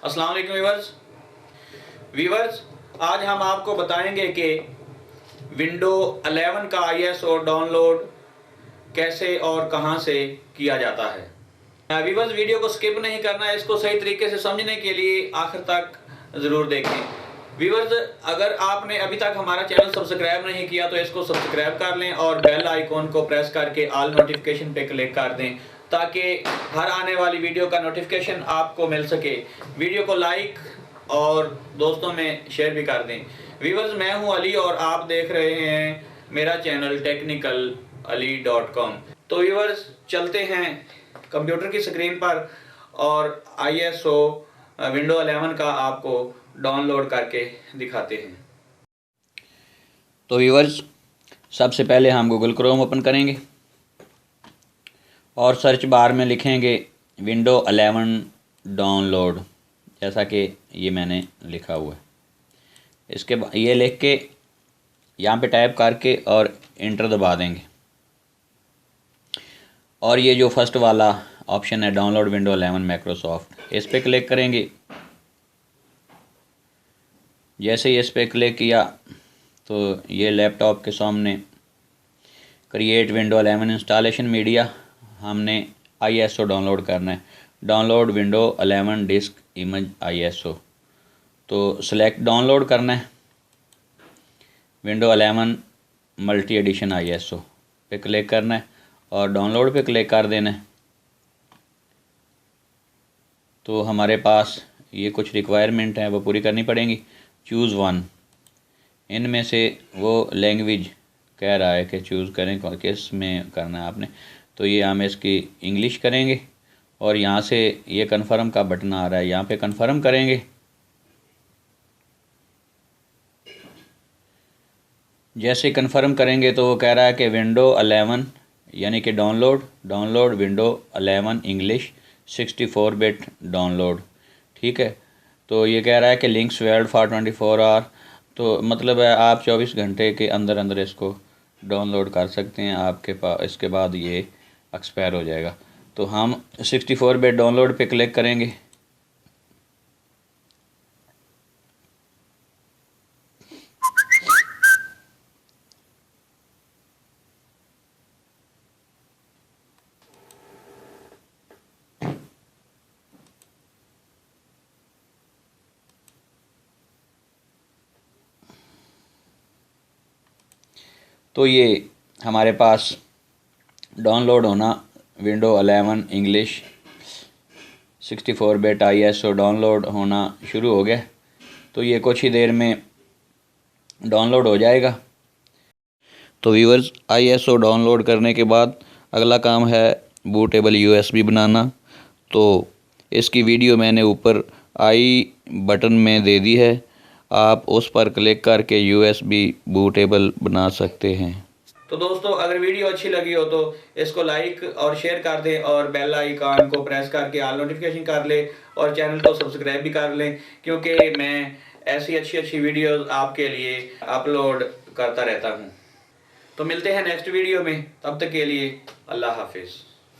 अस्सलाम वालेकुम वीवर्स, आज हम आपको बताएंगे कि विंडो 11 का ISO डाउनलोड कैसे और कहां से किया जाता है। वीवर्स, वीडियो को स्किप नहीं करना है, इसको सही तरीके से समझने के लिए आखिर तक ज़रूर देखें। वीवर्स, अगर आपने अभी तक हमारा चैनल सब्सक्राइब नहीं किया तो इसको सब्सक्राइब कर लें और बेल आइकॉन को प्रेस करके ऑल नोटिफिकेशन पे क्लिक कर दें ताकि हर आने वाली वीडियो का नोटिफिकेशन आपको मिल सके। वीडियो को लाइक और दोस्तों में शेयर भी कर दें। वीवर्स, मैं हूं अली और आप देख रहे हैं मेरा चैनल technicalali.com। तो वीवर्स, चलते हैं कंप्यूटर की स्क्रीन पर और ISO विंडो 11 का आपको डाउनलोड करके दिखाते हैं। तो व्यूअर्स, सबसे पहले हम गूगल क्रोम ओपन करेंगे और सर्च बार में लिखेंगे विंडो 11 डाउनलोड, जैसा कि ये मैंने लिखा हुआ है। इसके बाद ये लिख के यहाँ पे टाइप करके और इंटर दबा देंगे और ये जो फर्स्ट वाला ऑप्शन है डाउनलोड विंडो 11 माइक्रोसॉफ्ट, इस पर क्लिक करेंगे। जैसे ही इस पर क्लिक किया तो ये लैपटॉप के सामने क्रिएट विंडो 11 इंस्टॉलेशन मीडिया, हमने ISO डाउनलोड करना है। Download window 11 disc image ISO, तो सेलेक्ट डाउनलोड करना है। विंडो 11 मल्टी एडिशन ISO पे क्लिक करना है और डाउनलोड पे क्लिक कर देना है। तो हमारे पास ये कुछ रिक्वायरमेंट है वो पूरी करनी पड़ेंगी। चूज़ वन, इनमें से वो लैंग्वेज कह रहा है कि चूज़ करें किस में करना है आपने। तो ये हम इसकी इंग्लिश करेंगे और यहाँ से ये कन्फर्म का बटन आ रहा है, यहाँ पे कन्फर्म करेंगे। जैसे कन्फर्म करेंगे तो वो कह रहा है कि विंडो 11 यानी कि download window 11 English 64 bit download, ठीक है। तो ये कह रहा है कि लिंक्स वैलिड फॉर 24 आवर, तो मतलब है आप 24 घंटे के अंदर अंदर इसको डाउनलोड कर सकते हैं। आपके पास इसके बाद ये एक्सपायर हो जाएगा। तो हम 64 बिट डाउनलोड पे क्लिक करेंगे। तो ये हमारे पास डाउनलोड होना window 11 English 64 bit ISO download होना शुरू हो गया। तो ये कुछ ही देर में डाउनलोड हो जाएगा। तो व्यूअर्स, ISO डाउनलोड करने के बाद अगला काम है बूटेबल USB बनाना। तो इसकी वीडियो मैंने ऊपर आई बटन में दे दी है, आप उस पर क्लिक करके USB बूटेबल बना सकते हैं। तो दोस्तों, अगर वीडियो अच्छी लगी हो तो इसको लाइक और शेयर कर दें और बेल आइकन को प्रेस करके ऑल नोटिफिकेशन कर लें और चैनल को सब्सक्राइब भी कर लें, क्योंकि मैं ऐसी अच्छी वीडियोस आपके लिए अपलोड करता रहता हूं। तो मिलते हैं नेक्स्ट वीडियो में, तब तक के लिए अल्लाह हाफिज़।